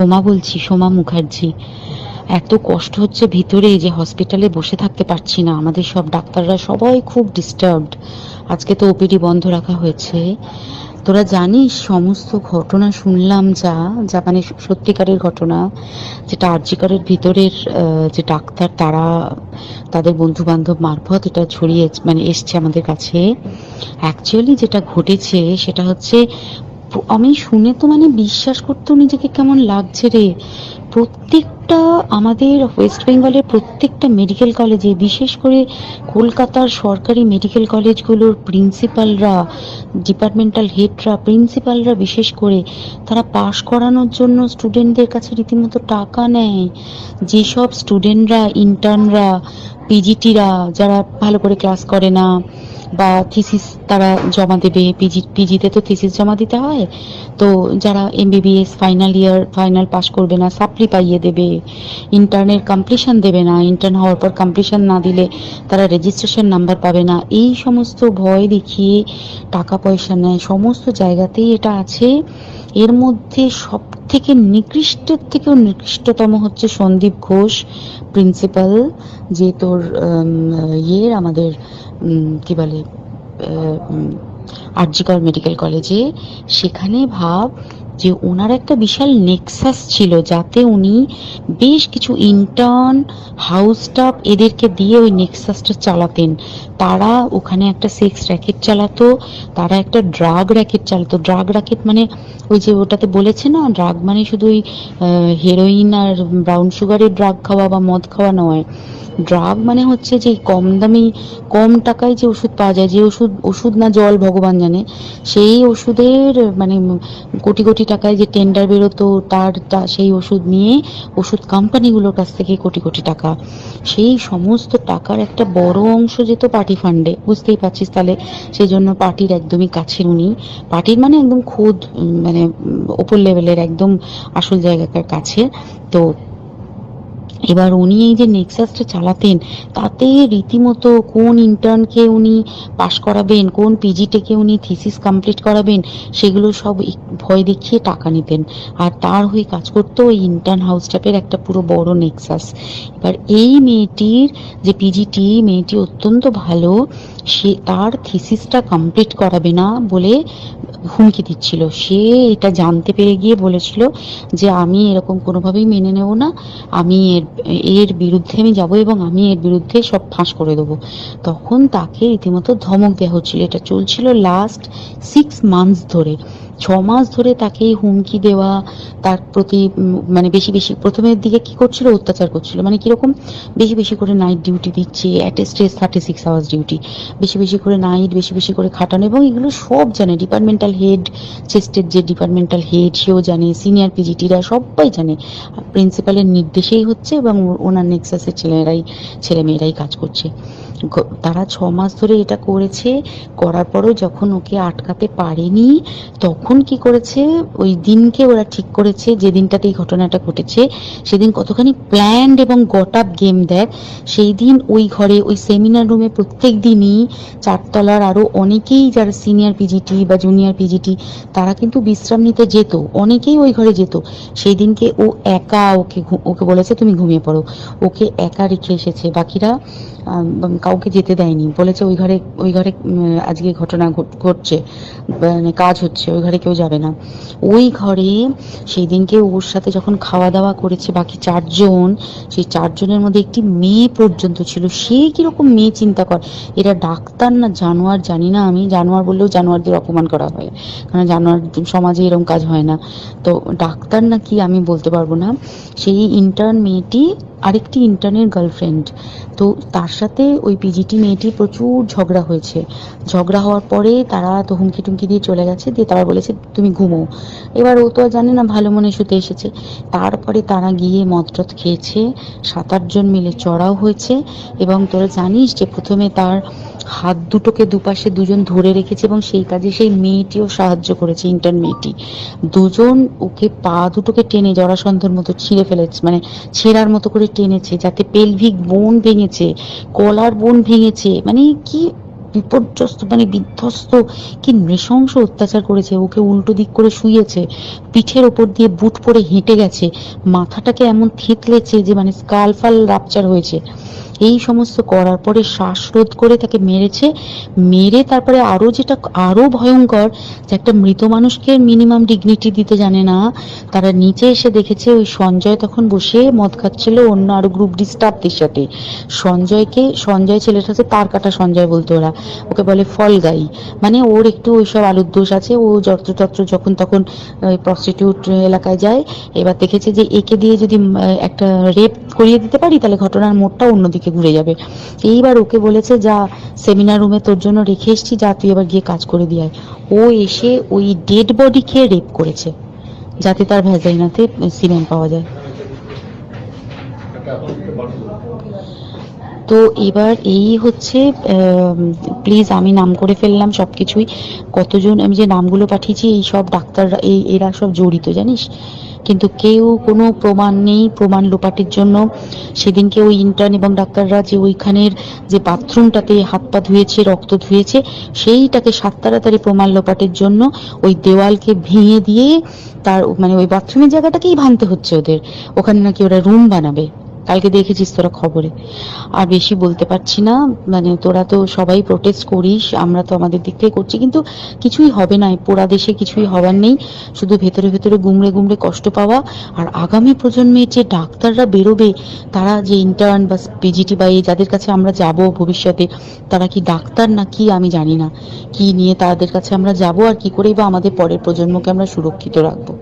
সোমা বলছি, সোমা মুখার্জি। এত কষ্ট হচ্ছে ভিতরে যে হসপিটালে বসে থাকতে পারছি না, আমাদের সব ডাক্তাররা সবাই খুব ডিস্টার্বড। আজকে তো ওপিডি বন্ধ রাখা হয়েছে। তোরা জানিস সমস্ত ঘটনা শুনলাম, যা যা মানে সত্যিকারের ঘটনা, যেটা আরজিকরের ভিতরের যে ডাক্তার তারা তাদের বন্ধু বান্ধব মারফত এটা ছড়িয়ে মানে এসছে আমাদের কাছে। অ্যাকচুয়ালি যেটা ঘটেছে সেটা হচ্ছে, আমি শুনে তো মানে বিশ্বাস করতেও নিজেকে কেমন লাগছে রে। প্রত্যেকটা আমাদের ওয়েস্ট বেঙ্গলের প্রত্যেকটা মেডিকেল কলেজে, বিশেষ করে কলকাতার সরকারি মেডিকেল কলেজগুলোর প্রিন্সিপালরা, ডিপার্টমেন্টাল হেডরা, প্রিন্সিপালরা বিশেষ করে, তারা পাশ করানোর জন্য স্টুডেন্টদের কাছে রীতিমতো টাকা নেয়। যেসব স্টুডেন্টরা, ইন্টার্নরা, পিজিটিরা যারা ভালো করে ক্লাস করে না বা থিসিস তারা জমা দেবে, পিজিতে তো থিসিস জমা দিতে হয়, তো যারা MBBS final year final pass করবে না সাপ্লি পাইয়ে দেবে, ইন্টার্নের কমপ্লিশন দেবে না, ইন্টার্ন হওয়ার পর কমপ্লিশন না দিলে তারা রেজিস্ট্রেশন নাম্বার পাবে না, এই সমস্ত ভয় দেখিয়ে টাকা পয়সা নেয়। সমস্ত জায়গাতেই এটা আছে। এর মধ্যে সব থেকে নিকৃষ্টের থেকেও নিকৃষ্টতম হচ্ছে সন্দীপ ঘোষ, প্রিন্সিপাল, যে তোর আমাদের কি বলে আরজিকর মেডিকেল কলেজে। সেখানে ভাব যে ওনার একটা বিশাল নেক্সাস ছিল, যাতে উনি বেশ কিছু ইন্টার্ন, হাউস স্টাফ এদেরকে দিয়ে ওই নেক্সাসটা চালাতেন। তারা ওখানে একটা সেক্স র্যাকেট চালাতো, তারা একটা ড্রাগ র্যাকেট চালাতো। ড্রাগ র্যাকেট মানে ওই যে ওটাতে বলেছে না, ড্রাগ মানে শুধু ওই হেরোইন আর ব্রাউন সুগারের ড্রাগ খাওয়া বা মদ খাওয়া নয়। ড্রাগ মানে হচ্ছে যে কম দামি, কম টাকায় যে ওষুধ পাওয়া যায়, যে ওষুধ না জল ভগবান জানে, সেই ওষুধের মানে কোটি কোটি টাকায় যে টেন্ডার বেরোতো, সেই ওষুধ নিয়ে ওষুধ কোম্পানিগুলোর কাছ থেকে কোটি কোটি টাকা, সেই সমস্ত টাকার একটা বড় অংশ যেত পার্টি ফান্ডে। বুঝতেই পারছিস তাহলে, সেই জন্য পার্টির একদমই কাছের উনি, পার্টির মানে একদম খোদ মানে ওপর লেভেলের একদম আসল জায়গাকার কাছে। তো এবার উনি এই যে নেক্সাসটা চালাতেন, তাতে রীতিমতো কোন ইন্টার্নকে উনি পাশ করাবেন, কোন পিজিটেকে উনি থিসিস কমপ্লিট করাবেন, সেগুলো সব ভয় দেখিয়ে টাকা নিতেন। আর তার হয়ে কাজ করতো ওই ইন্টার্ন হাউস স্টাফের একটা পুরো বড় নেক্সাস। এবার এই মেয়েটির যে পিজিটি, মেয়েটি অত্যন্ত ভালো, সে তার থিসিসটা কমপ্লিট করাবে না বলে হুমকি দিচ্ছিল। সে এটা জানতে পেরে গিয়ে বলেছিল যে আমি এরকম কোনোভাবেই মেনে নেব না, আমি এর বিরুদ্ধে আমি যাব এবং আমি এর বিরুদ্ধে সব ফাঁস করে দেবো। তখন তাকে রীতিমতো ধমক দেওয়া হচ্ছিল। এটা চলছিল লাস্ট 6 মান্থস ধরে, 6 মাস ধরে তাকে হুমকি দেওয়া, তার প্রতি মানে বেশি বেশি প্রথমের দিকে কি করছিল, অত্যাচার করছিল। মানে কিরকম, বেশি বেশি করে নাইট ডিউটি দিচ্ছে, অ্যাটেস্টেড 36 আওয়ার্স ডিউটি, বেশি বেশি করে নাইট, বেশি বেশি করে খাটানো, এবং এগুলো সব জানে ডিপার্টমেন্টাল হেড, চেস্টের যে ডিপার্টমেন্টাল হেড সেও জানে, সিনিয়র পিজিটিরা সবাই জানে। প্রিন্সিপালের নির্দেশেই হচ্ছে এবং ওনার নেক্সাসের ছেলেমেয়েরাই কাজ করছে। তারা 6 মাস ধরে এটা করেছে। করার পরও যখন ওকে আটকাতে পারেনি, তখন কি করেছে, ওই দিনকে ওরা ঠিক করেছে, যে দিনটাতে এই ঘটনাটা ঘটেছে সেদিন কতখানি প্ল্যান্ড এবং গট আপ গেম দেখ। সেই দিন ওই ঘরে, ওই সেমিনার রুমে প্রত্যেক দিনই 4 তলার আরো অনেকেই যারা সিনিয়র পিজিটি বা জুনিয়র পিজিটি, তারা কিন্তু বিশ্রাম নিতে যেত, অনেকেই ওই ঘরে যেত। সেই দিনকে ও একা, ওকে বলেছে তুমি ঘুমিয়ে পড়ো, ওকে একা রেখে এসেছে, বাকিরা কাউকে যেতে দেয়নি। বলেছে ওই ঘরে আজকে ঘটনা ঘটছে, মানে কাজ হচ্ছে, ওই ঘরে কেউ যাবে না। ওই ঘরে সেই দিনকে ওর সাথে যখন খাওয়া দাওয়া করেছে বাকি 4 জন, সেই 4 জনের মধ্যে একটি মেয়ে পর্যন্ত ছিল। সে কিরকম মেয়ে চিন্তা কর, এরা ডাক্তার না জানোয়ার জানি না, আমি জানোয়ার বললেও জানোয়ারদের অপমান করা হয়, কারণ জানোয়ার সমাজে এরকম কাজ হয় না। তো ডাক্তার না কি আমি বলতে পারবো না। সেই ইন্টার্ন মেয়েটি আরেকটি ইন্টার্নের গার্লফ্রেন্ড, তো তার সাথে ওই পিজিটি মেয়েটির প্রচুর ঝগড়া হয়েছে। ঝগড়া হওয়ার পরে তারা তো হুমকি টুমকি দিয়ে চলে গেছে, দিয়ে তারা বলেছে তুমি ঘুমো। এবার ও তো আর জানে না, ভালো মনে শুতে এসেছে। তারপরে তারা গিয়ে মদটদ খেয়েছে, 7-8 জন মিলে চড়াও হয়েছে। এবং তোরা জানিস যে প্রথমে তার হাত দুটোকে দুপাশে 2 জন ধরে রেখেছে, এবং সেই কাজে সেই মেয়েটিও সাহায্য করেছে, ইন্টার্ন মেয়েটি। 2 জন ওকে পা দুটোকে টেনে জরাসন্ধের মতো ছিঁড়ে ফেলেছে, মানে ছেঁড়ার মতো করে টেনেছে, যাতে পেলভিক বোন ভেঙেছে, কলার বোন ভেঙেছে। মানে কি বিপর্যস্ত মানে বিধ্বস্ত, কি নৃশংস অত্যাচার করেছে। ওকে উল্টো দিক করে শুইয়েছে, পিঠের ওপর দিয়ে বুট পরে হেঁটে গেছে, মাথাটাকে এমন থেতলেছে যে মানে স্কাল ফাল রাপচার হয়েছে। এই সমস্ত করার পরে শ্বাসরোধ করে তাকে মেরেছে। মেরে তারপরে আরো যেটা আরো ভয়ঙ্কর, যে একটা মৃত মানুষকে মিনিমাম ডিগনিটি দিতে জানে না। তারা নিচে এসে দেখেছে ওই সঞ্জয় তখন বসে মদ খাচ্ছিল অন্য আরো গ্রুপ ডি স্টাফদের সাথে। সঞ্জয় ছেলেটা হচ্ছে তার কাটা সঞ্জয় বলতো ওরা, ওকে বলে ফল গাই। মানে ওর একটু ওইসব আলুর দোষ আছে, ও যত্রতত্র যখন তখন প্রস্টিটিউট এলাকায় যায়। এবার দেখেছে যে একে দিয়ে যদি একটা রেপ করিয়ে দিতে পারি তাহলে ঘটনার মোড়টা অন্যদিকে ঘুরে যাবে। এইবার ওকে বলেছে, যা সেমিনার রুমে তোর জন্য রেখে এসছি, যা তুই এবার গিয়ে কাজ করে দিয়ে আয়। ও এসে ওই ডেড বডি খেয়ে রেপ করেছে, যাতে তার ভ্যাজাইনাতে সিমেন্ট পাওয়া যায়। তো এবার এই হচ্ছে, প্লিজ আমি নাম করে ফেললাম সবকিছুই। কতজন আমি যে নামগুলো পাঠিয়েছি, এই সব ডাক্তাররা, এরা সব জড়িত জানিস। কিন্তু কেউ কোনো প্রমাণ নেই, প্রমাণ লোপাটের জন্য। সেদিনকে ওই ইন্টার্ন এবং ডাক্তাররা যে ওইখানের যে বাথরুমটাতে হাত পা ধুয়েছে, রক্ত ধুয়েছে, সেইটাকে সাত তাড়াতাড়ি প্রমাণ লোপাটের জন্য ওই দেওয়ালকে ভেঙে দিয়ে তার মানে ওই বাথরুমের জায়গাটাকেই ভাঙতে হচ্ছে ওদের। ওখানে নাকি ওরা রুম বানাবে, কালকে দেখেছিস তোরা খবরে। আর বেশি বলতে পারছি না, মানে তোরা তো সবাই প্রোটেস্ট করিস, আমরা তো আমাদের দিক থেকে করছি, কিন্তু কিছুই হবে না। পোড়া দেশে কিছুই হবার নেই, শুধু ভেতরে ভেতরে গুমড়ে গুমড়ে কষ্ট পাওয়া। আর আগামী প্রজন্মের যে ডাক্তাররা বেরোবে, তারা যে ইন্টার্ন বা পিজিটি বা এই যাদের কাছে আমরা যাব ভবিষ্যতে, তারা কি ডাক্তার না কি আমি জানি না, কি নিয়ে তাদের কাছে আমরা যাব আর কি করেই বা আমাদের পরের প্রজন্মকে আমরা সুরক্ষিত রাখবো।